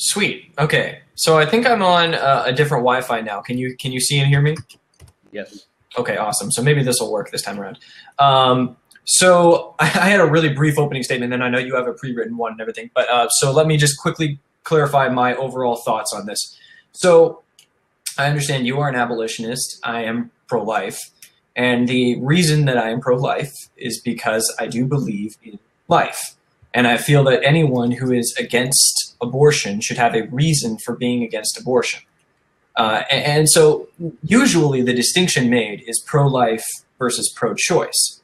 Sweet. Okay. So I think I'm on a different Wi-Fi now. Can you see and hear me? Yes. Okay, awesome. So maybe this will work this time around. So I had a really brief opening statement, and I know you have a pre-written one and everything. But so let me just quickly clarify my overall thoughts on this. So I understand you are an abolitionist. I am pro-life. And the reason that I am pro-life is because I do believe in life. And I feel that anyone who is against abortion should have a reason for being against abortion. And so usually the distinction made is pro-life versus pro-choice.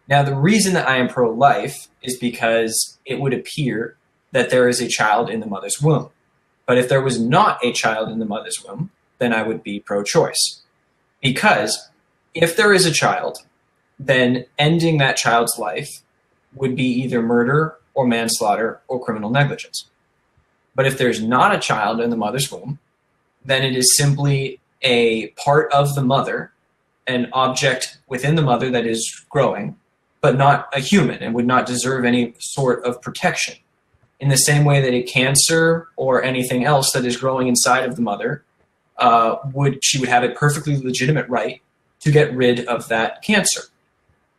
Now, the reason that I am pro-life is because it would appear that there is a child in the mother's womb. But if there was not a child in the mother's womb, then I would be pro-choice. Because if there is a child, then ending that child's life would be either murder or manslaughter or criminal negligence. But if there's not a child in the mother's womb, then it is simply a part of the mother, an object within the mother that is growing, but not a human and would not deserve any sort of protection. In the same way that a cancer or anything else that is growing inside of the mother, she would have a perfectly legitimate right to get rid of that cancer.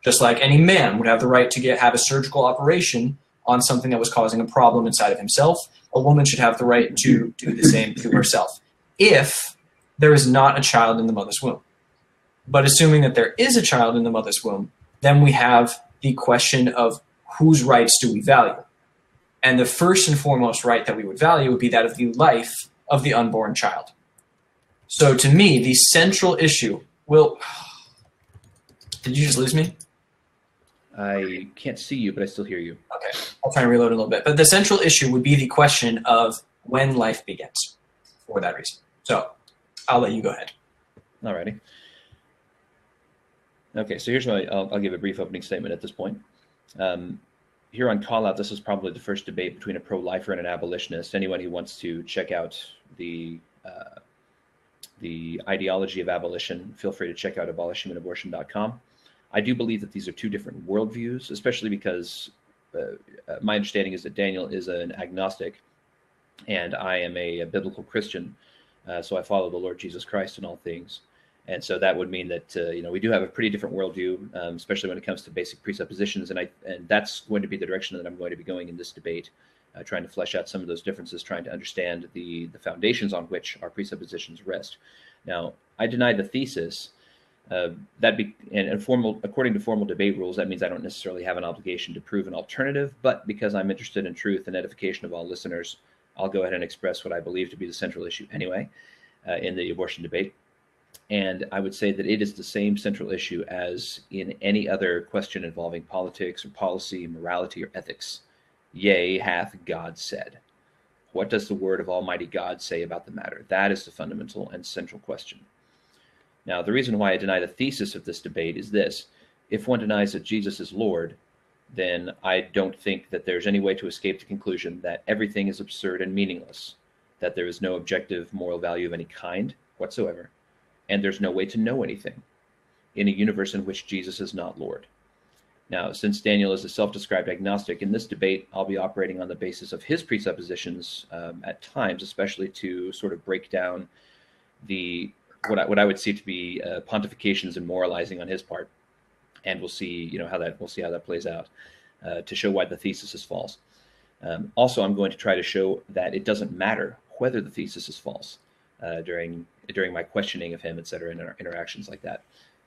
Just like any man would have the right to have a surgical operation on something that was causing a problem inside of himself, a woman should have the right to do the same to herself, if there is not a child in the mother's womb. But assuming that there is a child in the mother's womb, then we have the question of whose rights do we value? And the first and foremost right that we would value would be that of the life of the unborn child. So to me, the central issue will... Did you just lose me? I can't see you, but I still hear you. Okay, I'll try and reload a little bit. But the central issue would be the question of when life begins, for that reason. So I'll let you go ahead. Alrighty. Okay, so here's what I'll give a brief opening statement at this point. Here on QallOut, this is probably the first debate between a pro-lifer and an abolitionist. Anyone who wants to check out the ideology of abolition, feel free to check out abolishhumanabortion.com. I do believe that these are two different worldviews, especially because my understanding is that Daniel is an agnostic and I am a biblical Christian. So I follow the Lord Jesus Christ in all things. And so that would mean that, we do have a pretty different worldview, especially when it comes to basic presuppositions. And that's going to be the direction that I'm going to be going in this debate, trying to flesh out some of those differences, trying to understand the foundations on which our presuppositions rest. Now, I deny the thesis. According to formal debate rules, that means I don't necessarily have an obligation to prove an alternative, but because I'm interested in truth and edification of all listeners, I'll go ahead and express what I believe to be the central issue anyway, in the abortion debate. And I would say that it is the same central issue as in any other question involving politics or policy, morality or ethics. Yea, hath God said. What does the word of Almighty God say about the matter? That is the fundamental and central question. Now, the reason why I deny the thesis of this debate is this. If one denies that Jesus is Lord, then I don't think that there's any way to escape the conclusion that everything is absurd and meaningless, that there is no objective moral value of any kind whatsoever, and there's no way to know anything in a universe in which Jesus is not Lord. Now, since Daniel is a self-described agnostic, in this debate, I'll be operating on the basis of his presuppositions at times, especially to sort of break down what I would see to be pontifications and moralizing on his part, and we'll see how that plays out to show why the thesis is false. Also, I'm going to try to show that it doesn't matter whether the thesis is false during my questioning of him, etc., in our interactions like that.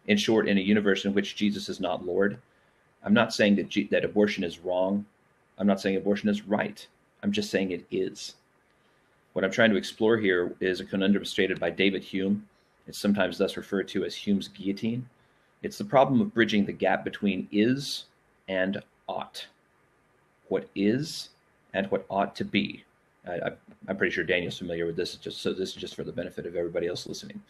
In short, in a universe in which Jesus is not Lord, I'm not saying that abortion is wrong. I'm not saying abortion is right. I'm just saying it is. What I'm trying to explore here is a conundrum stated by David Hume. It's sometimes thus referred to as Hume's guillotine. It's the problem of bridging the gap between is and ought. What is and what ought to be. I'm pretty sure Daniel's familiar with this. So this is just for the benefit of everybody else listening.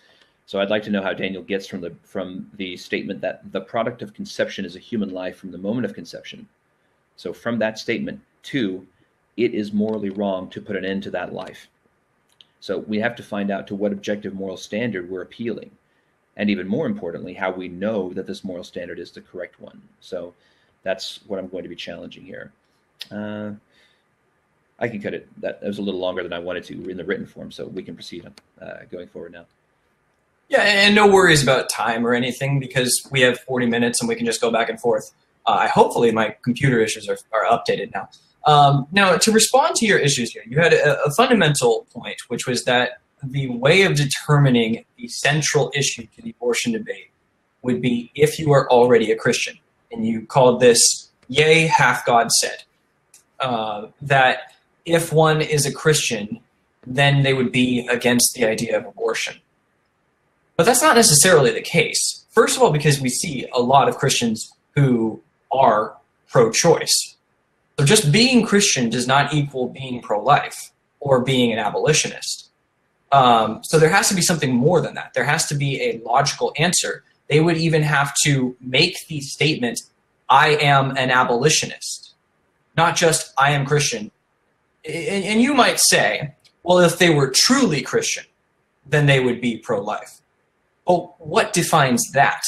So I'd like to know how Daniel gets from the statement that the product of conception is a human life from the moment of conception. So from that statement to it is morally wrong to put an end to that life. So we have to find out to what objective moral standard we're appealing. And even more importantly, how we know that this moral standard is the correct one. So that's what I'm going to be challenging here. I can cut it. That was a little longer than I wanted to in the written form, so we can proceed going forward now. Yeah, and no worries about time or anything because we have 40 minutes and we can just go back and forth. Hopefully my computer issues are updated now. Now, to respond to your issues here, you had a fundamental point, which was that the way of determining the central issue to the abortion debate would be if you are already a Christian. And you called this, yea, hath God said. That if one is a Christian, then they would be against the idea of abortion. But that's not necessarily the case. First of all, because we see a lot of Christians who are pro-choice. So just being Christian does not equal being pro-life or being an abolitionist. So there has to be something more than that. There has to be a logical answer. They would even have to make the statement, I am an abolitionist, not just I am Christian. And you might say, well, if they were truly Christian, then they would be pro-life. Well, what defines that?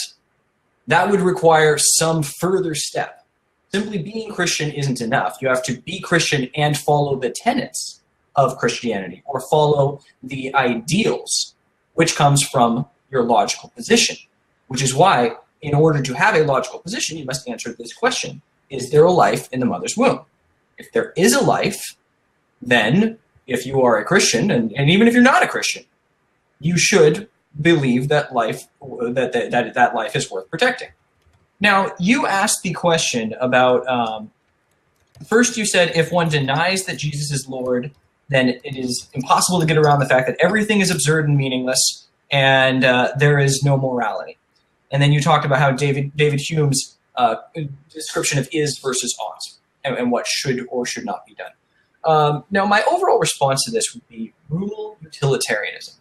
That would require some further step. Simply being Christian isn't enough. You have to be Christian and follow the tenets of Christianity or follow the ideals, which comes from your logical position, which is why in order to have a logical position, you must answer this question. Is there a life in the mother's womb? If there is a life, then if you are a Christian, and even if you're not a Christian, you should believe that life that life is worth protecting. Now, you asked the question about, first you said if one denies that Jesus is Lord, then it is impossible to get around the fact that everything is absurd and meaningless, and there is no morality. And then you talked about how David Hume's description of is versus ought, and what should or should not be done. Now, my overall response to this would be rule utilitarianism.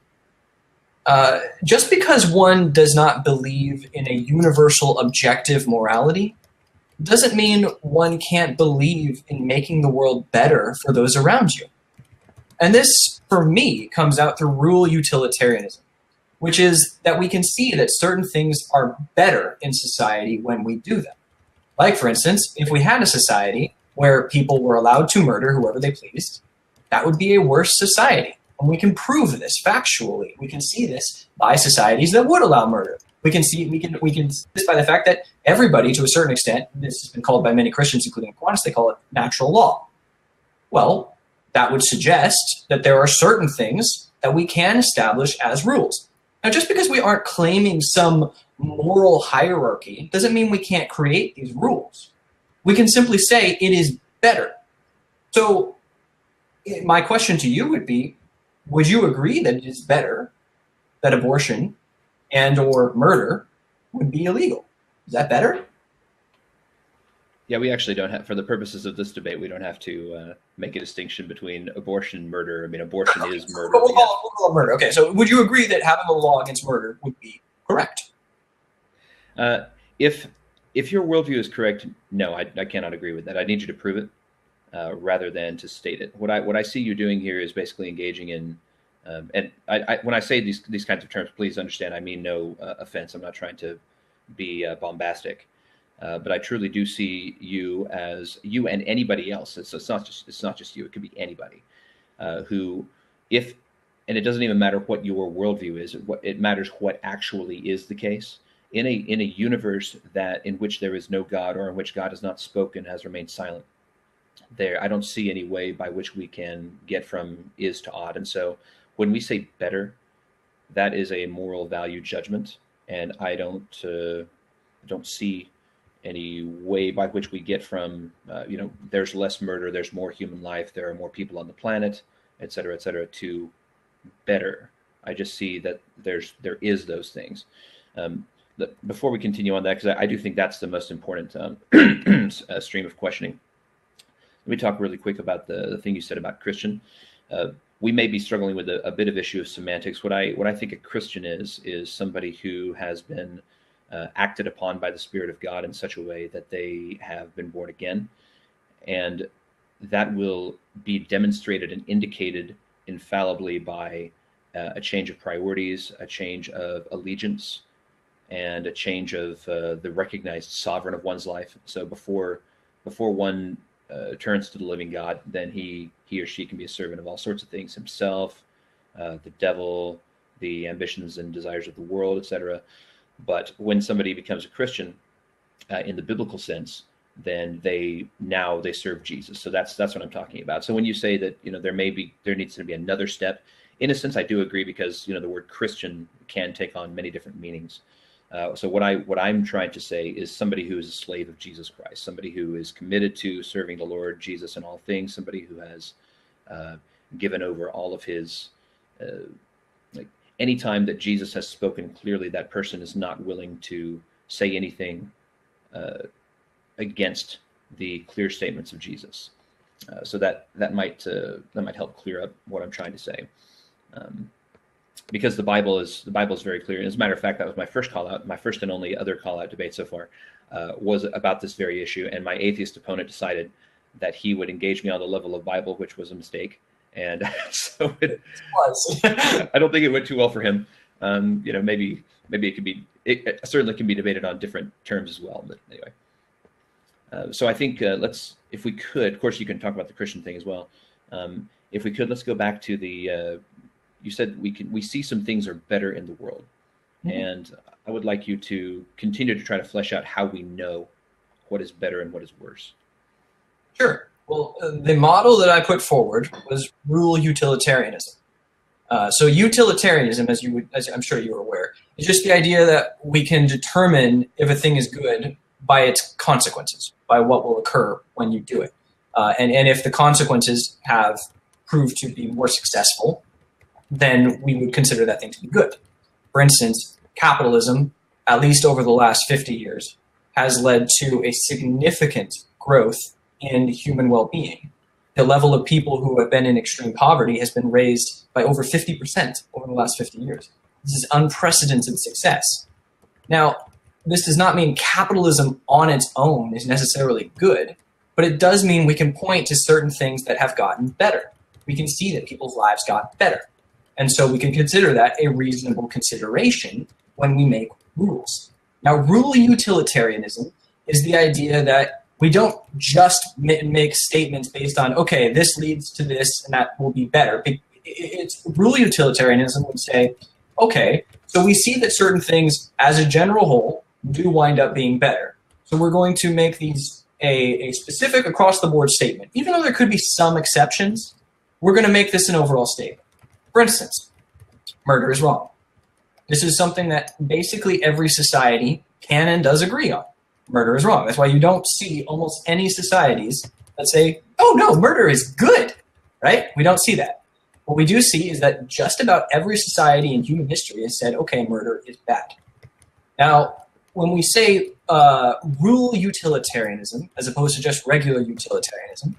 Just because one does not believe in a universal objective morality doesn't mean one can't believe in making the world better for those around you. And this, for me, comes out through rule utilitarianism, which is that we can see that certain things are better in society when we do them. Like, for instance, if we had a society where people were allowed to murder whoever they pleased, that would be a worse society. And we can prove this factually. We can see this by societies that would allow murder. We can see this by the fact that everybody, to a certain extent, this has been called by many Christians, including Aquinas, they call it natural law. Well, that would suggest that there are certain things that we can establish as rules. Now, just because we aren't claiming some moral hierarchy doesn't mean we can't create these rules. We can simply say it is better. So my question to you would be, would you agree that it is better that abortion and or murder would be illegal? Is that better? Yeah, we actually don't have, for the purposes of this debate, we don't have to make a distinction between abortion and murder. I mean, abortion is murder. We'll call it murder. Okay, so would you agree that having a law against murder would be correct? If your worldview is correct, no, I cannot agree with that. I need you to prove it rather than to state it. What I see you doing here is basically engaging in, and when I say these kinds of terms, please understand, I mean no offense. I'm not trying to be bombastic. But I truly do see you as you and anybody else. It's not just you. It could be anybody who, and it doesn't even matter what your worldview is. It matters what actually is the case in a universe in which there is no God, or in which God has not spoken, has remained silent. I don't see any way by which we can get from is to ought. And so when we say better, that is a moral value judgment, and I don't see any way by which we get from, there's less murder, there's more human life, there are more people on the planet, et cetera, to better. I just see that there is those things. Before we continue on that, because I do think that's the most important stream of questioning, let me talk really quick about the thing you said about Christian. We may be struggling with a bit of issue of semantics. What I think a Christian is somebody who has been acted upon by the Spirit of God in such a way that they have been born again. And that will be demonstrated and indicated infallibly by a change of priorities, a change of allegiance, and a change of the recognized sovereign of one's life. So before one turns to the living God, then he or she can be a servant of all sorts of things, himself, the devil, the ambitions and desires of the world, etc. But when somebody becomes a Christian in the biblical sense, then they serve Jesus. So that's what I'm talking about. So when you say that, there needs to be another step, in a sense, I do agree, because the word Christian can take on many different meanings. So what I'm trying to say is somebody who is a slave of Jesus Christ, somebody who is committed to serving the Lord Jesus in all things, somebody who has given over all of his, like, anytime that Jesus has spoken clearly, that person is not willing to say anything against the clear statements of Jesus. So that might help clear up what I'm trying to say. Because the Bible is very clear. And as a matter of fact, that was my first call out. My first and only other call out debate so far was about this very issue. And my atheist opponent decided that he would engage me on the level of Bible, which was a mistake. And so it was. I don't think it went too well for him. Maybe it certainly can be debated on different terms as well. But anyway, so I think if we could, of course, you can talk about the Christian thing as well. If we could, let's go back to the. You said we see some things are better in the world, and I would like you to continue to try to flesh out how we know what is better and what is worse. Sure. Well, the model that I put forward was rural utilitarianism. So utilitarianism, as I'm sure you're aware, is just the idea that we can determine if a thing is good by its consequences, by what will occur when you do it, and if the consequences have proved to be more successful, then we would consider that thing to be good. For instance, capitalism, at least over the last 50 years, has led to a significant growth in human well-being. The level of people who have been in extreme poverty has been raised by over 50% over the last 50 years. This is unprecedented success. Now, this does not mean capitalism on its own is necessarily good, but it does mean we can point to certain things that have gotten better. We can see that people's lives got better. And so we can consider that a reasonable consideration when we make rules. Now, rural utilitarianism is the idea that we don't just make statements based on, okay, this leads to this and that will be better. It's rural utilitarianism would say, okay, so we see that certain things as a general whole do wind up being better. So we're going to make these a specific across the board statement. Even though there could be some exceptions, we're going to make this an overall statement. For instance, murder is wrong. This is something that basically every society can and does agree on. Murder is wrong. That's why you don't see almost any societies that say, oh no, murder is good, right? We don't see that. What we do see is that just about every society in human history has said, okay, murder is bad. Now, when we say rural utilitarianism, as opposed to just regular utilitarianism,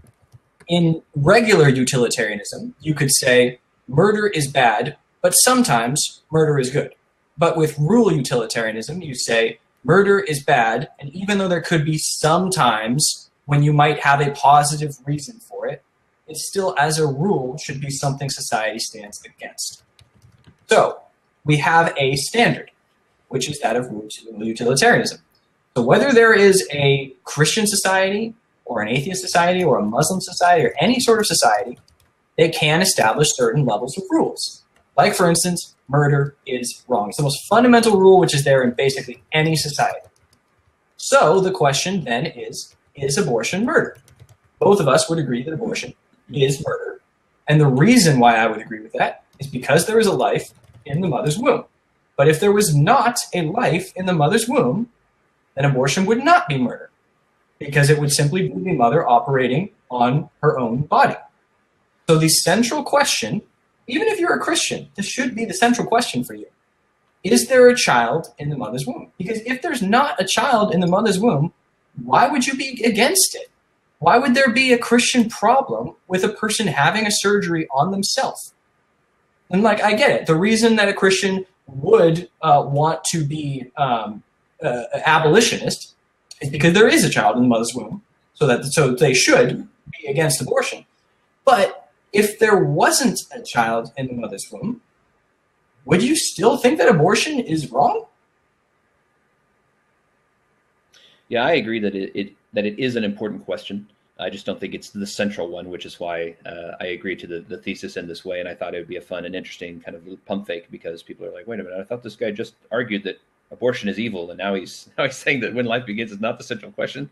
in regular utilitarianism, you could say, murder is bad, but sometimes murder is good. But with rural utilitarianism, you say murder is bad, and even though there could be some times when you might have a positive reason for it, it still, as a rule, should be something society stands against. So we have a standard, which is that of rural utilitarianism. So whether there is a Christian society or an atheist society or a Muslim society or any sort of society, they can establish certain levels of rules. Like, for instance, murder is wrong. It's the most fundamental rule which is there in basically any society. So the question then is abortion murder? Both of us would agree that abortion is murder. And the reason why I would agree with that is because there is a life in the mother's womb. But if there was not a life in the mother's womb, then abortion would not be murder, because it would simply be the mother operating on her own body. So the central question, even if you're a Christian, this should be the central question for you. Is there a child in the mother's womb? Because if there's not a child in the mother's womb, why would you be against it? Why would there be a Christian problem with a person having a surgery on themselves? And I get it. The reason that a Christian would want to be abolitionist is because there is a child in the mother's womb, so they should be against abortion. But if there wasn't a child in the mother's womb, would you still think that abortion is wrong? Yeah, I agree that it is an important question. I just don't think it's the central one, which is why I agreed to the thesis in this way. And I thought it would be a fun and interesting kind of pump fake, because people are like, wait a minute, I thought this guy just argued that abortion is evil, and now he's saying that when life begins is not the central question.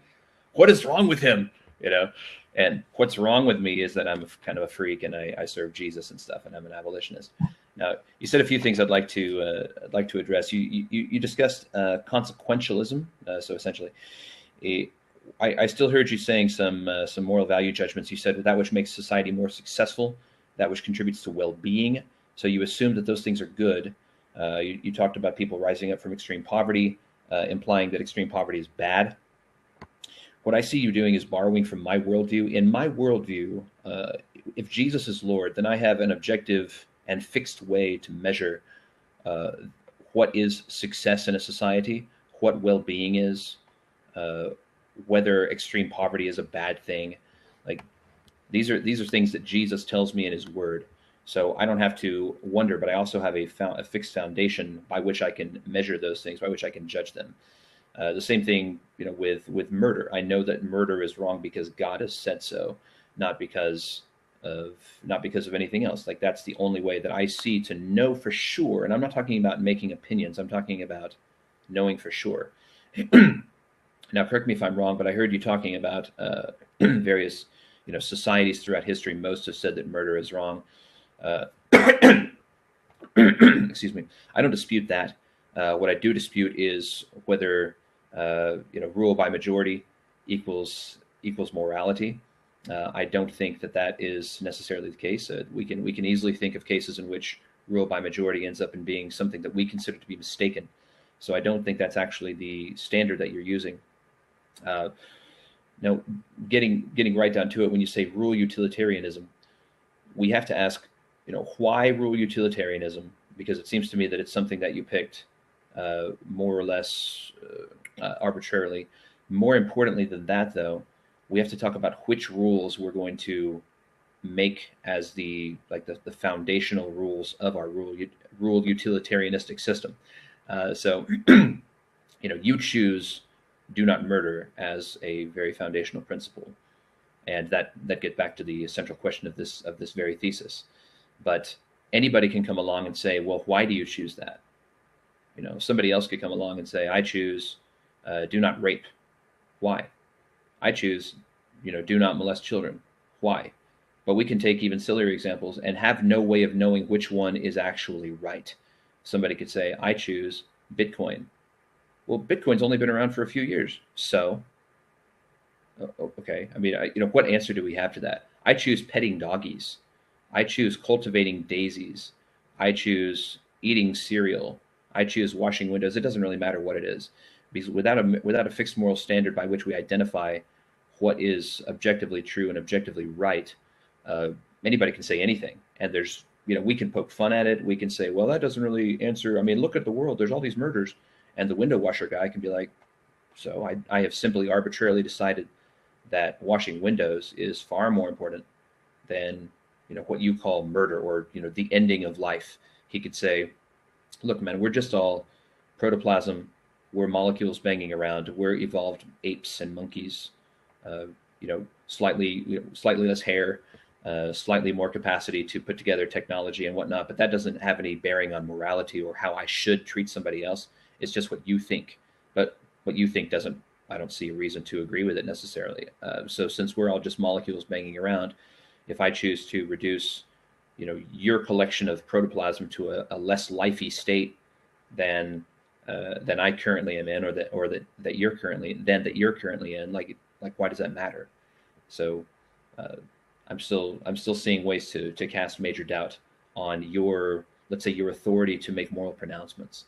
What is wrong with him? You know, and what's wrong with me is that I'm kind of a freak, and I serve Jesus and stuff, and I'm an abolitionist. Now, you said a few things I'd like to address. You discussed consequentialism. So essentially, I still heard you saying some moral value judgments. You said that which makes society more successful, that which contributes to well-being. So you assume that those things are good. You talked about people rising up from extreme poverty, implying that extreme poverty is bad. What I see you doing is borrowing from my worldview. In my worldview, if Jesus is Lord, then I have an objective and fixed way to measure what is success in a society, what well-being is, whether extreme poverty is a bad thing. Like these are things that Jesus tells me in his word. So I don't have to wonder, but I also have a fixed foundation by which I can measure those things, by which I can judge them. The same thing, with murder. I know that murder is wrong because God has said so, not because of anything else. Like that's the only way that I see to know for sure. And I'm not talking about making opinions. I'm talking about knowing for sure. Now, correct me if I'm wrong, but I heard you talking about various, societies throughout history. Most have said that murder is wrong. Excuse me. I don't dispute that. What I do dispute is whether rule by majority equals morality. I don't think that is necessarily the case. We can easily think of cases in which rule by majority ends up in being something that we consider to be mistaken. So I don't think that's actually the standard that you're using. Now, getting right down to it, when you say rule utilitarianism, we have to ask, why rule utilitarianism? Because it seems to me that it's something that you picked more or less arbitrarily. More importantly than that, though, we have to talk about which rules we're going to make as the foundational rules of our rule utilitarianistic system. So, you choose do not murder as a very foundational principle, and that gets back to the central question of this very thesis. But anybody can come along and say, well, why do you choose that? Somebody else could come along and say, I choose do not rape. Why? I choose, do not molest children. Why? But we can take even sillier examples and have no way of knowing which one is actually right. Somebody could say, I choose Bitcoin. Well, Bitcoin's only been around for a few years. So, okay. I mean, what answer do we have to that? I choose petting doggies. I choose cultivating daisies. I choose eating cereal. I choose washing windows. It doesn't really matter what it is, because without a fixed moral standard by which we identify what is objectively true and objectively right, anybody can say anything. And there's, we can poke fun at it. We can say, well, that doesn't really answer. I mean, look at the world. There's all these murders. And the window washer guy can be like, so I have simply arbitrarily decided that washing windows is far more important than, what you call murder or, the ending of life. He could say, look, man, we're just all protoplasm. We're molecules banging around. We're evolved apes and monkeys, slightly less hair, slightly more capacity to put together technology and whatnot. But that doesn't have any bearing on morality or how I should treat somebody else. It's just what you think. But what you think I don't see a reason to agree with it necessarily. So since we're all just molecules banging around, if I choose to reduce, your collection of protoplasm to a less lifey state than I currently am in, or that you're currently in, like why does that matter? So I'm still seeing ways to cast major doubt on your authority to make moral pronouncements.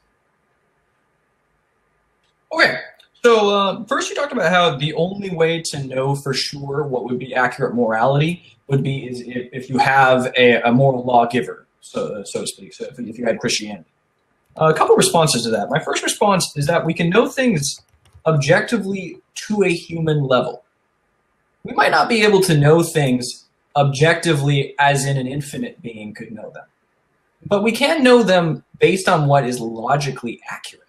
Okay, so first you talked about how the only way to know for sure what would be accurate morality would be is if you have a moral lawgiver, so to speak. So if you had Christianity. A couple responses to that. My first response is that we can know things objectively to a human level. We might not be able to know things objectively as in an infinite being could know them, but we can know them based on what is logically accurate.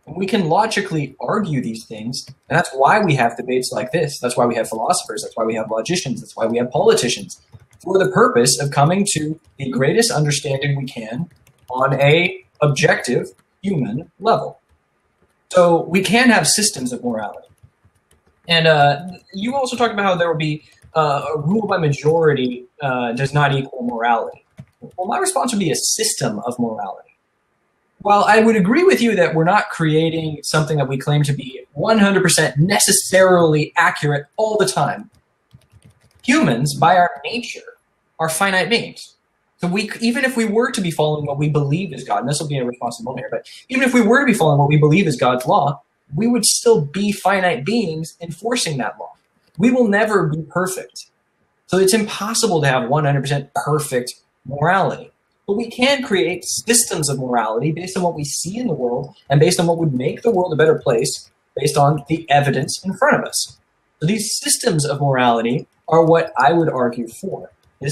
We can logically argue these things, and that's why we have debates like this. That's why we have philosophers. That's why we have logicians. That's why we have politicians, for the purpose of coming to the greatest understanding we can on a objective human level. So we can have systems of morality. And you also talked about how there will be a rule by majority does not equal morality. Well, my response would be a system of morality. While I would agree with you that we're not creating something that we claim to be 100% necessarily accurate all the time, humans, by our nature, are finite beings. So even if we were to be following what we believe is God, and this will be a responsible here, but even if we were to be following what we believe is God's law, we would still be finite beings enforcing that law. We will never be perfect. So it's impossible to have 100% perfect morality. But we can create systems of morality based on what we see in the world and based on what would make the world a better place based on the evidence in front of us. So these systems of morality are what I would argue for. The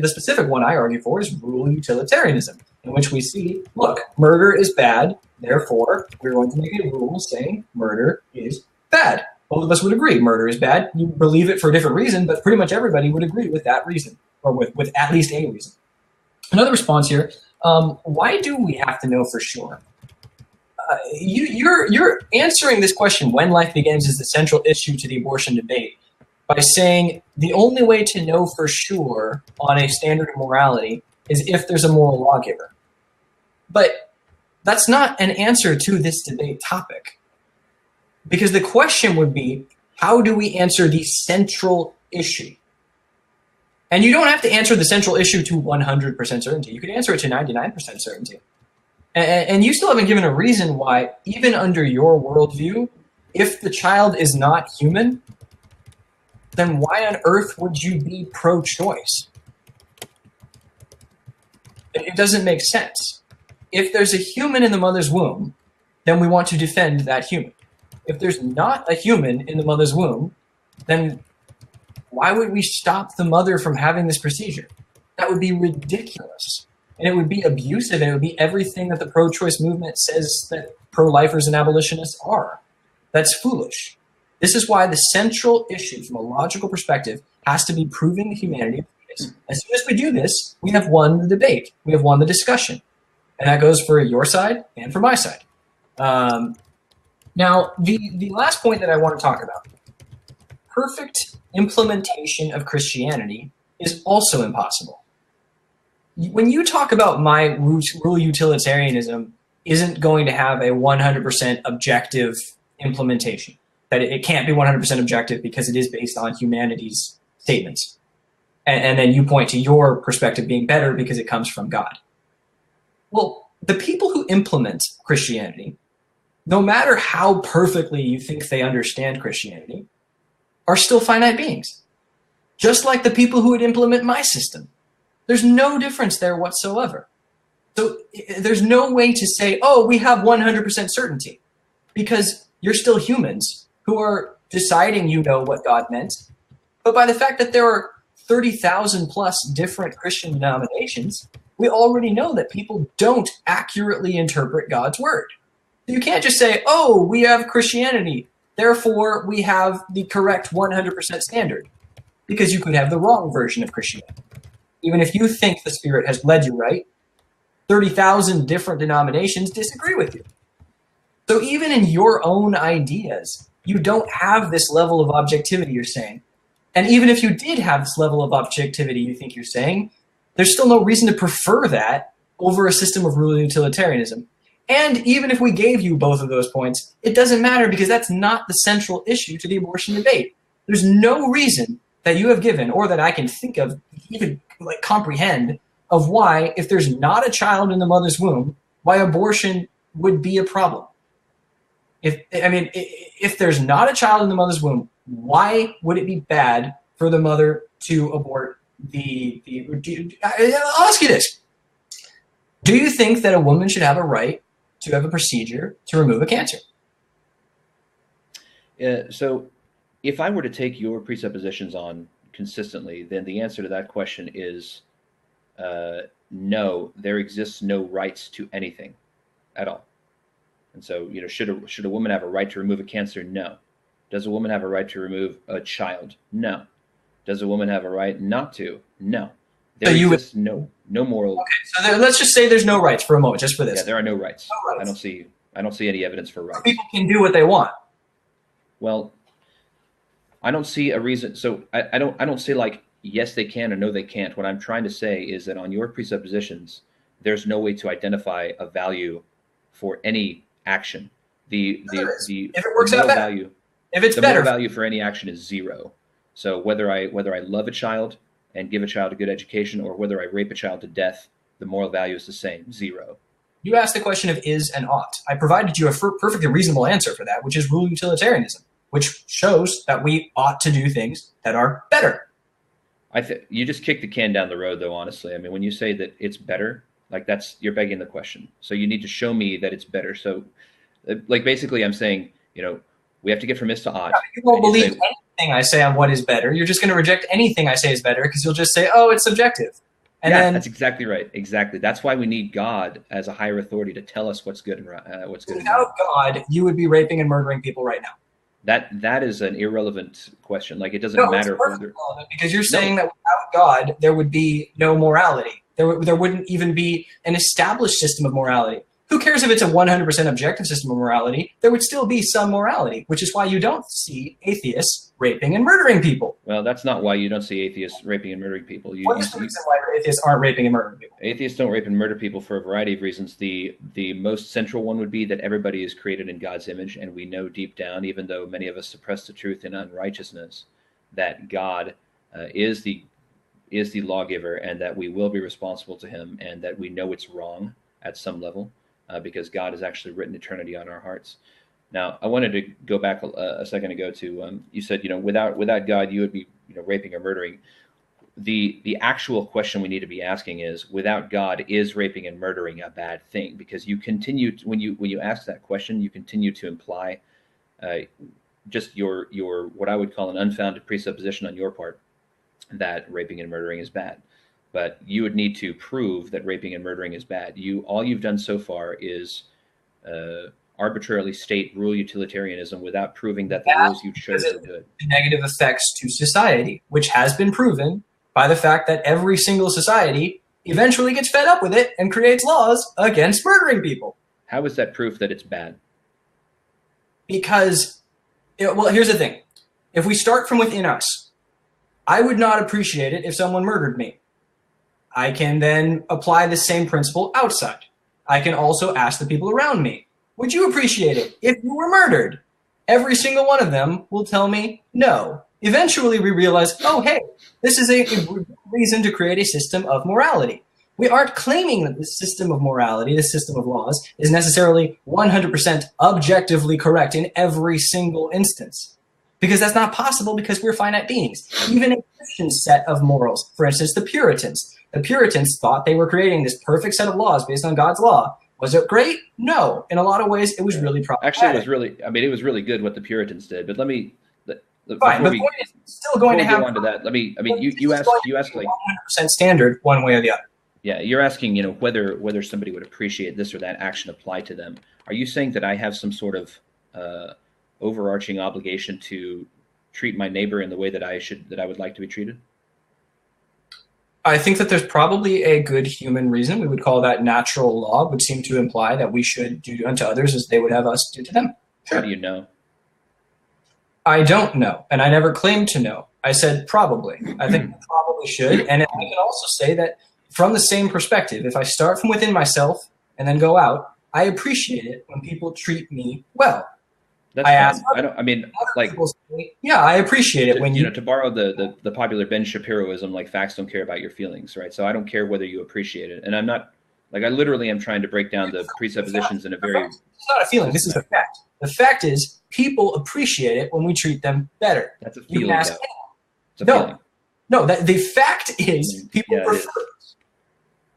specific one I argue for is rural utilitarianism, in which we see, look, murder is bad, therefore we're going to make a rule saying murder is bad. Both of us would agree murder is bad. You believe it for a different reason, but pretty much everybody would agree with that reason, or with at least a reason. Another response here, why do we have to know for sure? You're answering this question, when life begins, is the central issue to the abortion debate, by saying the only way to know for sure on a standard of morality is if there's a moral lawgiver. But that's not an answer to this debate topic. Because the question would be, how do we answer the central issue? And you don't have to answer the central issue to 100% certainty. You could answer it to 99% certainty. And you still haven't given a reason why, even under your worldview, if the child is not human, then why on earth would you be pro-choice? It doesn't make sense. If there's a human in the mother's womb, then we want to defend that human. If there's not a human in the mother's womb, then why would we stop the mother from having this procedure? That would be ridiculous. And it would be abusive, and it would be everything that the pro-choice movement says that pro-lifers and abolitionists are. That's foolish. This is why the central issue from a logical perspective has to be proving the humanity of the fetus. As soon as we do this, we have won the debate. We have won the discussion. And that goes for your side and for my side. Now, the last point that I want to talk about, perfect implementation of Christianity is also impossible. When you talk about my rural utilitarianism isn't going to have a 100% objective implementation, that it can't be 100% objective because it is based on humanity's statements. And then you point to your perspective being better because it comes from God. Well, the people who implement Christianity, no matter how perfectly you think they understand Christianity, are still finite beings. Just like the people who would implement my system. There's no difference there whatsoever. So there's no way to say, oh, we have 100% certainty, because you're still humans who are deciding you know what God meant. But by the fact that there are 30,000 plus different Christian denominations, we already know that people don't accurately interpret God's word. You can't just say, oh, we have Christianity, therefore we have the correct 100% standard, because you could have the wrong version of Christianity. Even if you think the Spirit has led you right, 30,000 different denominations disagree with you. So even in your own ideas, you don't have this level of objectivity you're saying. And even if you did have this level of objectivity you think you're saying, there's still no reason to prefer that over a system of rural utilitarianism. And even if we gave you both of those points, it doesn't matter, because that's not the central issue to the abortion debate. There's no reason that you have given, or that I can think of, even like comprehend, of why, if there's not a child in the mother's womb, why abortion would be a problem. If there's not a child in the mother's womb, why would it be bad for the mother to abort I'll ask you this. Do you think that a woman should have a right to have a procedure to remove a cancer? So if I were to take your presuppositions on consistently, then the answer to that question is no, there exists no rights to anything at all. And so, should a woman have a right to remove a cancer? No. Does a woman have a right to remove a child? No. Does a woman have a right not to? No. There exists no moral. Okay, so let's just say there's no rights for a moment, just for this. Yeah, there are no rights. No rights. I don't see any evidence for rights. People can do what they want. Well, I don't see a reason. So I don't say like yes they can or no they can't. What I'm trying to say is that on your presuppositions, there's no way to identify a value for any action. If it works out better, value, if it's the better, moral value for any action is zero. So whether I love a child and give a child a good education, or whether I rape a child to death, the moral value is the same, zero. You asked the question of is and ought. I provided you a perfectly reasonable answer for that, which is rule utilitarianism, which shows that we ought to do things that are better. You just kick the can down the road, though, honestly. I mean, when you say that it's better, like you're begging the question. So you need to show me that it's better. So like basically I'm saying, we have to get from is to ought. Yeah, you won't believe anything I say on what is better. You're just going to reject anything I say is better because you'll just say, oh, it's subjective. And then, that's exactly right. Exactly. That's why we need God as a higher authority to tell us what's good and what's good. Without God, you would be raping and murdering people right now. That is an irrelevant question. Like it doesn't matter whether, because you're saying that without God there would be no morality. There wouldn't even be an established system of morality. Who cares if it's a 100% objective system of morality? There would still be some morality, which is why you don't see atheists raping and murdering people. Well, that's not why you don't see atheists raping and murdering people. What is the reason why atheists aren't raping and murdering people? Atheists don't rape and murder people for a variety of reasons. The most central one would be that everybody is created in God's image, and we know deep down, even though many of us suppress the truth in unrighteousness, that God is the lawgiver, and that we will be responsible to him, and that we know it's wrong at some level. Because God has actually written eternity on our hearts. Now, I wanted to go back a second ago to you said without God you would be raping or murdering. The actual question we need to be asking is, without God, is raping and murdering a bad thing? Because you continue when you ask that question, you continue to imply just your what I would call an unfounded presupposition on your part that raping and murdering is bad. But you would need to prove that raping and murdering is bad. All you've done so far is arbitrarily state rule utilitarianism without proving that the rules you chose are good. Negative effects to society, which has been proven by the fact that every single society eventually gets fed up with it and creates laws against murdering people. How is that proof that it's bad? Because, well, here's the thing. If we start from within us, I would not appreciate it if someone murdered me. I can then apply the same principle outside. I can also ask the people around me, would you appreciate it if you were murdered? Every single one of them will tell me no. Eventually we realize, oh, hey, this is a reason to create a system of morality. We aren't claiming that this system of morality, this system of laws, is necessarily 100% objectively correct in every single instance. Because that's not possible because we're finite beings. Even a Christian set of morals, for instance, the Puritans. The Puritans thought they were creating this perfect set of laws based on God's law. Was it great? No. In a lot of ways, it was really problematic. Actually, it was really good what the Puritans did. But fine, but the point is still going to have on to that. You asked like 100% standard one way or the other. Yeah, you're asking, whether somebody would appreciate this or that action applied to them. Are you saying that I have some sort of overarching obligation to treat my neighbor in the way that I would like to be treated? I think that there's probably a good human reason. We would call that natural law, would seem to imply that we should do unto others as they would have us do to them. Sure. How do you know? I don't know, and I never claimed to know. I said probably. I think I probably should, and I can also say that from the same perspective, if I start from within myself and then go out, I appreciate it when people treat me well. That's yeah, I appreciate it when to borrow the popular Ben Shapiroism, like facts don't care about your feelings, right? So I don't care whether you appreciate it, and I'm not I literally am trying to break down the presuppositions in a very. It's not a feeling. This is a fact. The fact is, people appreciate it when we treat them better. That's a feeling. It's a feeling. No. The fact is, people prefer it.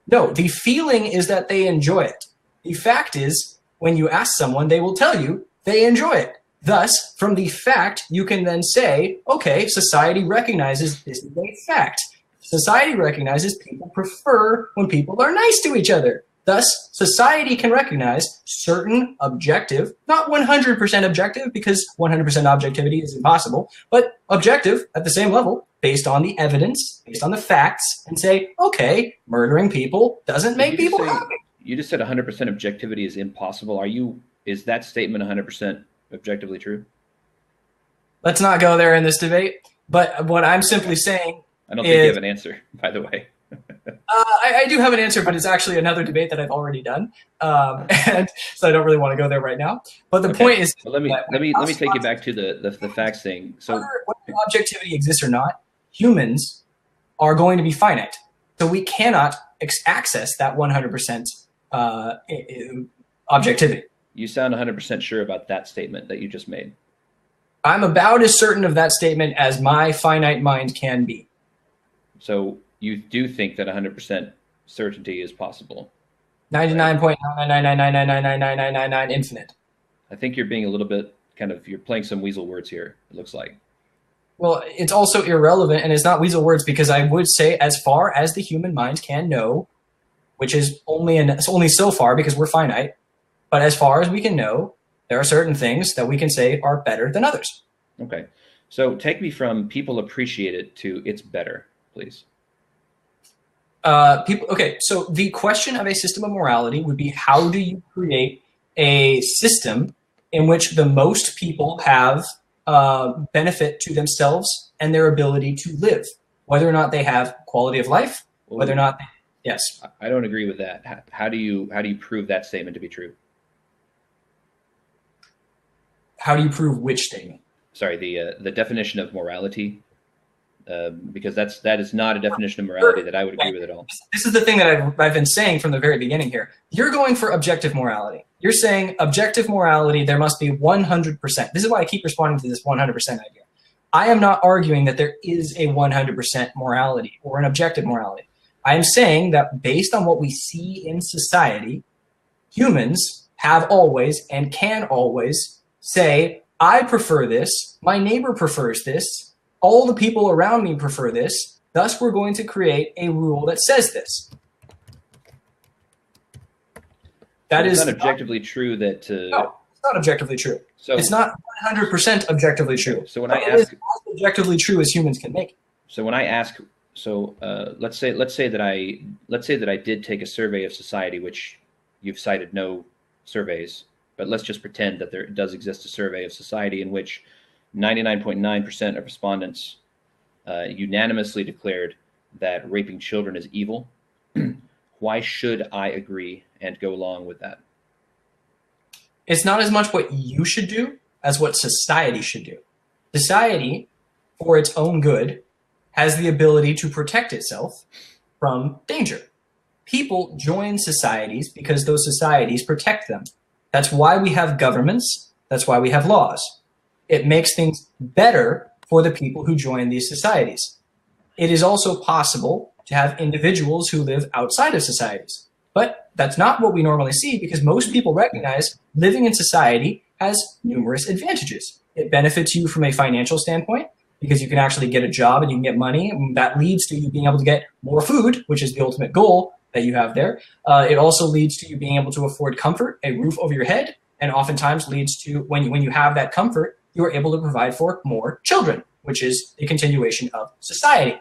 No, the feeling is that they enjoy it. The fact is, when you ask someone, they will tell you they enjoy it. Thus, from the fact, you can then say, okay, society recognizes this is a fact. Society recognizes people prefer when people are nice to each other. Thus, society can recognize certain objective, not 100% objective, because 100% objectivity is impossible, but objective at the same level, based on the evidence, based on the facts, and say, okay, murdering people doesn't make people happy. You just said 100% objectivity is impossible. Is that statement 100% objectively true? Let's not go there in this debate. But what I'm simply saying I don't think you have an answer, by the way. I do have an answer, but it's actually another debate that I've already done, and so I don't really want to go there right now. But the point is, well, let me take you back to the facts thing. So whether objectivity exists or not, humans are going to be finite, so we cannot access that 100% objectivity. You sound 100% sure about that statement that you just made. I'm about as certain of that statement as my finite mind can be. So you do think that 100% certainty is possible? 99.999999999 infinite. I think you're being a little bit you're playing some weasel words here, it looks like. Well, it's also irrelevant, and it's not weasel words, because I would say as far as the human mind can know, which is only so far because we're finite, but as far as we can know, there are certain things that we can say are better than others. Okay. So take me from people appreciate it to it's better, please. Okay, so the question of a system of morality would be, how do you create a system in which the most people have benefit to themselves and their ability to live, whether or not they have quality of life, whether or not yes. I don't agree with that. How do you prove that statement to be true? How do you prove which statement? Sorry, the definition of morality. Because that is not a definition of morality that I would agree with at all. This is the thing that I've been saying from the very beginning here. You're going for objective morality. You're saying objective morality, there must be 100%. This is why I keep responding to this 100% idea. I am not arguing that there is a 100% morality or an objective morality. I am saying that based on what we see in society, humans have always and can always say, I prefer this, my neighbor prefers this, all the people around me prefer this, thus we're going to create a rule that says this. That is not objectively true that... No, it's not objectively true. So it's not 100% objectively true. So when I ask... It is as objectively true as humans can make it. So when I ask... So let's say that I did take a survey of society, which you've cited no surveys, but let's just pretend that there does exist a survey of society in which 99.9% of respondents unanimously declared that raping children is evil. Why should I agree and go along with that? It's not as much what you should do as what society should do. Society, for its own good, has the ability to protect itself from danger. People join societies because those societies protect them. That's why we have governments. That's why we have laws. It makes things better for the people who join these societies. It is also possible to have individuals who live outside of societies. But that's not what we normally see, because most people recognize living in society has numerous advantages. It benefits you from a financial standpoint, because you can actually get a job and you can get money. And that leads to you being able to get more food, which is the ultimate goal that you have there. It also leads to you being able to afford comfort, a roof over your head, and oftentimes leads to, when you have that comfort, you are able to provide for more children, which is a continuation of society.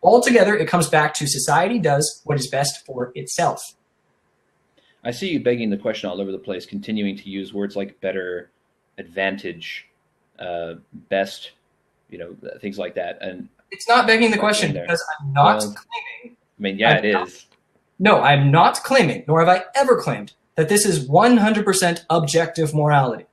Altogether, it comes back to society does what is best for itself. I see you begging the question all over the place, continuing to use words like better, advantage, best, things like that. And it's not begging the question, because I'm not claiming. I mean, yeah, it is. No, I'm not claiming, nor have I ever claimed, that this is 100% objective morality.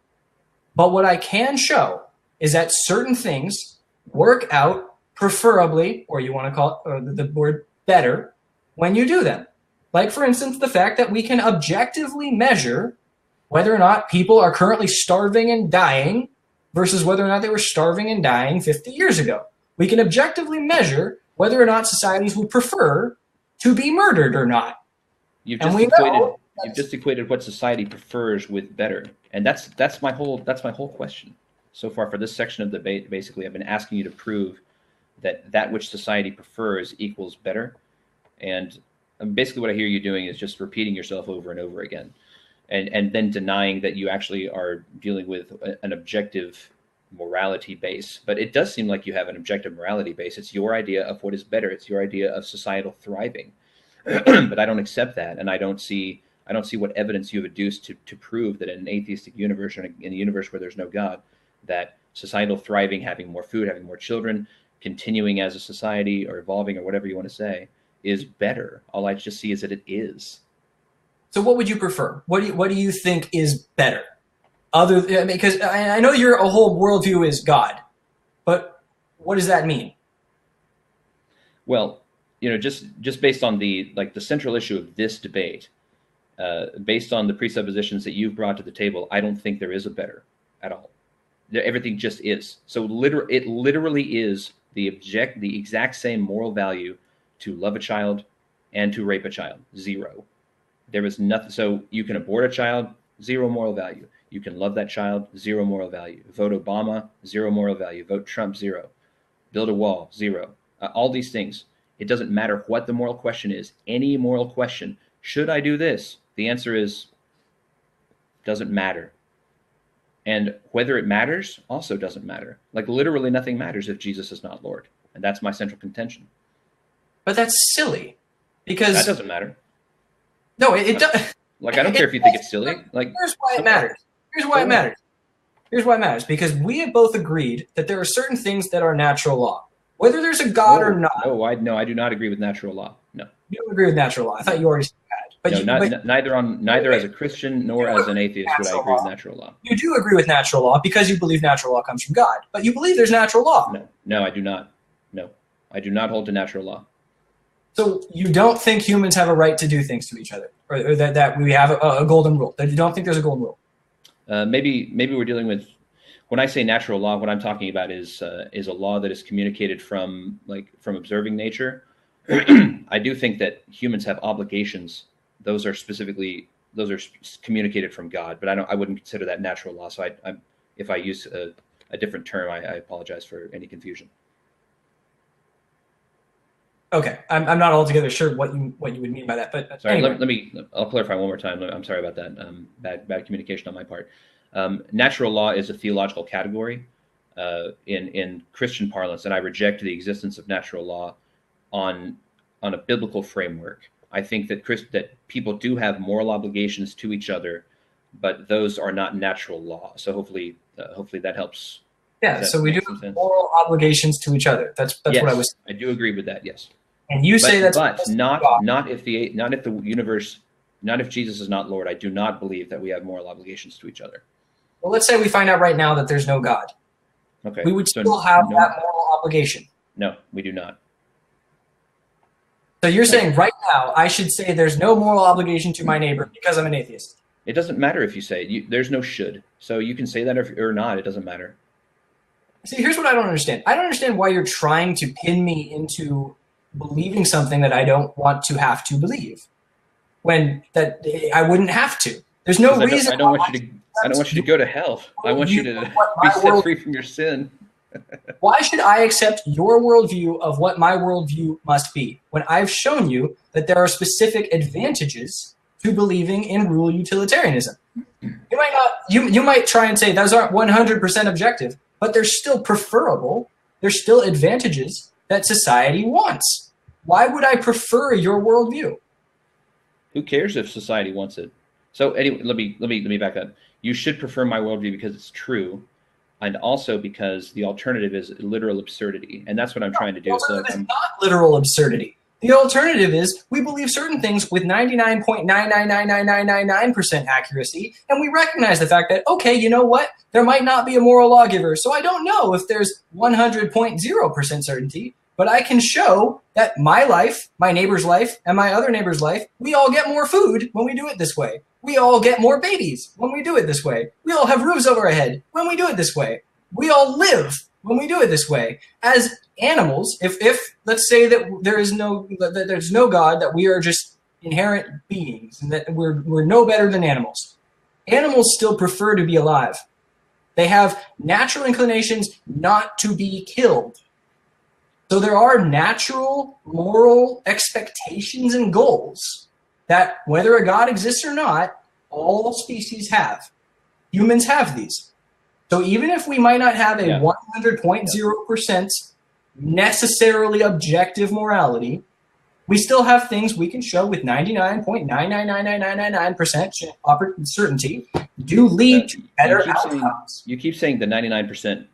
But what I can show is that certain things work out preferably, or you want to call it the word better, when you do them. Like, for instance, the fact that we can objectively measure whether or not people are currently starving and dying versus whether or not they were starving and dying 50 years ago. We can objectively measure whether or not societies would prefer to be murdered or not. You've just equated what society prefers with better. And that's my whole question. So far for this section of the debate, basically, I've been asking you to prove that which society prefers equals better. And Basically, what I hear you doing is just repeating yourself over and over again, and then denying that you actually are dealing with an objective morality base. But it does seem like you have an objective morality base. It's your idea of what is better. It's your idea of societal thriving. But I don't accept that, and I don't see what evidence you have adduced to prove that in an atheistic universe, or in a universe where there's no God, that societal thriving, having more food, having more children, continuing as a society, or evolving, or whatever you want to say, is better. All I just see is that it is. So what would you prefer? What do you think is better? Because I know your whole worldview is God, but what does that mean? Well, just based on the central issue of this debate, based on the presuppositions that you've brought to the table, I don't think there is a better at all. Everything just is. So it literally is the exact same moral value to love a child and to rape a child. Zero. There is nothing. So you can abort a child, zero moral value. You can love that child, zero moral value. Vote Obama, zero moral value. Vote Trump, zero. Build a wall, zero. All these things. It doesn't matter what the moral question is. Any moral question. Should I do this? The answer is, doesn't matter. And whether it matters also doesn't matter. Like literally nothing matters if Jesus is not Lord. And that's my central contention. But that's silly, because that doesn't matter. No, it does. Like, I don't care if you think it's silly. Like, here's why it matters. Here's why it matters. Here's why it matters. Because we have both agreed that there are certain things that are natural law, whether there's a God or not. No, I do not agree with natural law. No. You don't agree with natural law. I thought you already said that. But neither as a Christian nor as an atheist would I agree with natural law. You do agree with natural law because you believe natural law comes from God, but you believe there's natural law. No, I do not. No, I do not hold to natural law. So you don't think humans have a right to do things to each other, or that we have a golden rule? That you don't think there's a golden rule? Maybe we're dealing with. When I say natural law, what I'm talking about is a law that is communicated from observing nature. I do think that humans have obligations. Those are communicated from God, but I wouldn't consider that natural law. So if I use a different term, I apologize for any confusion. Okay, I'm not altogether sure what you would mean by that, but sorry. Anyway. I'll clarify one more time. I'm sorry about that. Bad communication on my part. Natural law is a theological category in Christian parlance, and I reject the existence of natural law on a biblical framework. I think that people do have moral obligations to each other, but those are not natural law. So hopefully that helps. Yeah, so we do have moral obligations to each other. That's yes, what I was. I do agree with that. Yes. And you say that's not if the universe, not if Jesus is not Lord. I do not believe that we have moral obligations to each other. Well, let's say we find out right now that there's no God. Okay. We would still have that moral obligation. No, we do not. So you're saying right now I should say there's no moral obligation to my neighbor because I'm an atheist? It doesn't matter if you say it. There's no should. So you can say that or not. It doesn't matter. See, here's what I don't understand. I don't understand why you're trying to pin me into believing something that I don't want to have to believe, when that I wouldn't have to. There's no reason. I don't want you to go to hell. I want you to be set free from your sin. Why should I accept your worldview of what my worldview must be when I've shown you that there are specific advantages to believing in rule utilitarianism? You might not. You might try and say those aren't 100% objective, but they're still preferable. There's still advantages that society wants. Why would I prefer your worldview? Who cares if society wants it? So anyway, let me back up. You should prefer my worldview because it's true, and also because the alternative is literal absurdity, and that's what I'm trying to do. So it's not literal absurdity. The alternative is we believe certain things with 99.9999999% accuracy, and we recognize the fact that, okay, you know what? There might not be a moral lawgiver, so I don't know if there's 100.0% certainty, but I can show that my life, my neighbor's life, and my other neighbor's life, we all get more food when we do it this way. We all get more babies when we do it this way. We all have roofs over our head when we do it this way. We all live when we do it this way. As animals, if let's say that there's no God, that we are just inherent beings, and that we're no better than animals. Animals still prefer to be alive. They have natural inclinations not to be killed. So there are natural moral expectations and goals that, whether a God exists or not, all species have. Humans have these. So even if we might not have a 100.0% necessarily objective morality, we still have things we can show with 99.9999999% certainty do lead to better outcomes. You keep saying the 99%.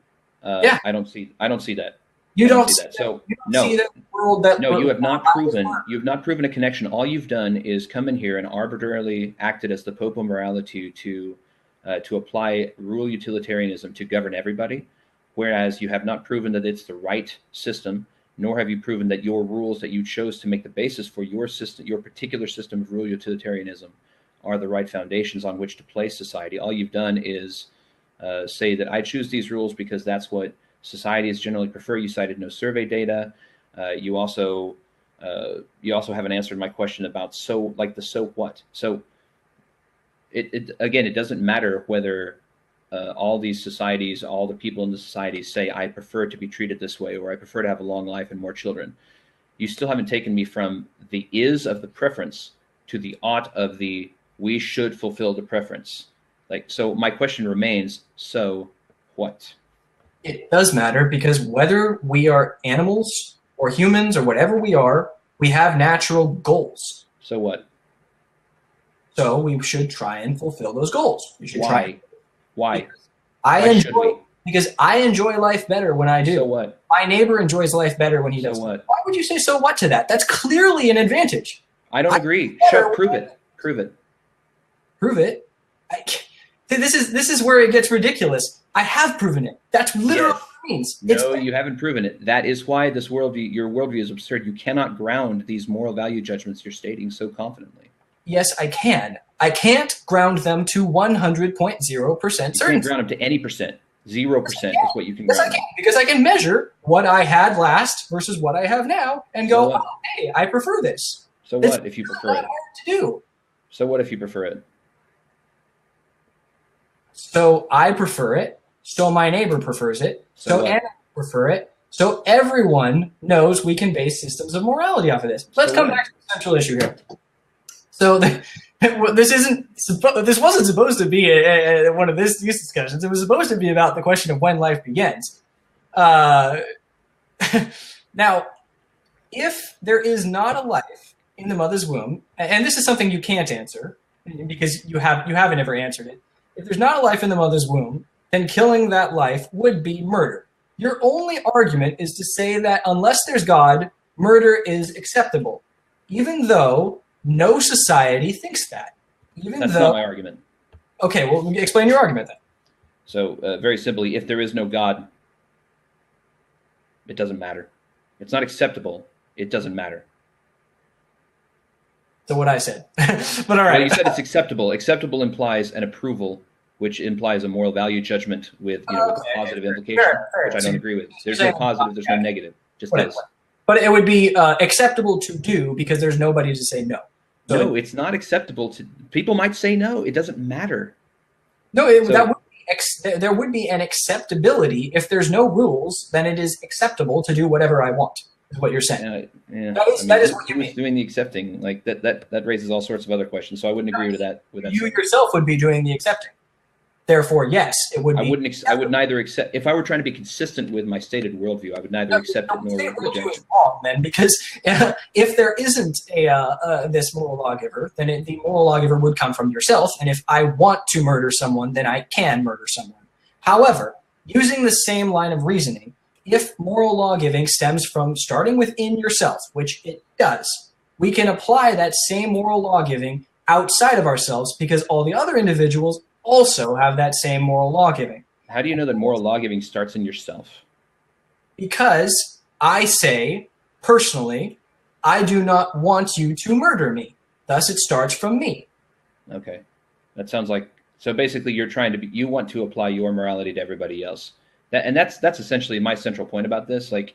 Yeah. I don't see that. You don't see that. So see that world that you have not proven. You've not proven a connection. All you've done is come in here and arbitrarily acted as the Pope of morality to apply rule utilitarianism to govern everybody, whereas you have not proven that it's the right system, nor have you proven that your rules that you chose to make the basis for your system, your particular system of rule utilitarianism, are the right foundations on which to place society. All you've done is say that I choose these rules because that's what societies generally prefer. You cited no survey data. You also haven't answered my question about so what. So it doesn't matter whether all these societies, all the people in the societies say, I prefer to be treated this way, or I prefer to have a long life and more children. You still haven't taken me from the is of the preference to the ought of the we should fulfill the preference. So my question remains, so what? It does matter, because whether we are animals or humans or whatever we are, we have natural goals. So what? So we should try and fulfill those goals. We should try. Why? Because I enjoy life better when I do. So what? My neighbor enjoys life better when he does. So what? Why would you say so what to that? That's clearly an advantage. I don't agree. Prove it. Prove it. Prove it. This is where it gets ridiculous. I have proven it. That's literally what it means. No, you haven't proven it. That is why this worldview, your worldview, is absurd. You cannot ground these moral value judgments you're stating so confidently. Yes, I can. I can't ground them to 100.0% certainty. You can't ground them to any percent. 0% is what you can ground. Yes, I can, because I can measure what I had last versus what I have now and go, oh, hey, I prefer this. So what if you prefer it? Hard to do. So what if you prefer it? So I prefer it. So my neighbor prefers it. So animals prefer it. So everyone knows we can base systems of morality off of this. Let's come back to the central issue here. So this wasn't supposed to be one of these discussions. It was supposed to be about the question of when life begins. Now, if there is not a life in the mother's womb, and this is something you can't answer because you haven't ever answered it. If there's not a life in the mother's womb, then killing that life would be murder. Your only argument is to say that unless there's God, murder is acceptable, even though no society thinks that. That's not my argument. Okay, well, explain your argument then. So very simply, if there is no God, it doesn't matter. It's not acceptable. It doesn't matter. So what I said. But all right. Well, you said it's acceptable. Acceptable implies an approval, which implies a moral value judgment with with positive implication, which I don't agree with. There's no positive, there's no negative. Just is. But it would be acceptable to do because there's nobody to say no. So no, it's not acceptable to. People might say no. It doesn't matter. No, there would be an acceptability. If there's no rules, then it is acceptable to do whatever I want. Is what you're saying? Yeah. That is what you mean. Doing the accepting, like that raises all sorts of other questions. So I wouldn't agree with that. You yourself would be doing the accepting. Therefore, yes, it would be. I would neither accept. If I were trying to be consistent with my stated worldview, I would neither accept it nor reject it. Wrong, then, because if there isn't this moral lawgiver, then the moral lawgiver would come from yourself. And if I want to murder someone, then I can murder someone. However, using the same line of reasoning, if moral lawgiving stems from starting within yourself, which it does, we can apply that same moral lawgiving outside of ourselves because all the other individuals also have that same moral lawgiving. How do you know that moral lawgiving starts in yourself? Because I say, personally, I do not want you to murder me. Thus, it starts from me. Okay. That sounds like, so basically you want to apply your morality to everybody else. That's essentially my central point about this. Like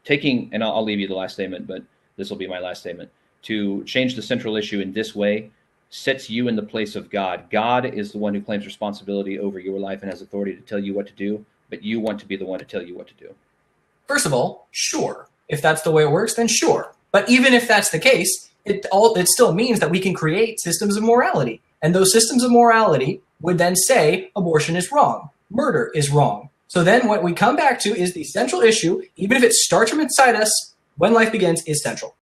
taking, and I'll leave you the last statement, but this will be my last statement. To change the central issue in this way sets you in the place of God. God is the one who claims responsibility over your life and has authority to tell you what to do, but you want to be the one to tell you what to do. First of all, sure. If that's the way it works, then sure. But even if that's the case, it still means that we can create systems of morality. And those systems of morality would then say abortion is wrong, murder is wrong. So then what we come back to is the central issue, even if it starts from inside us, when life begins, is central.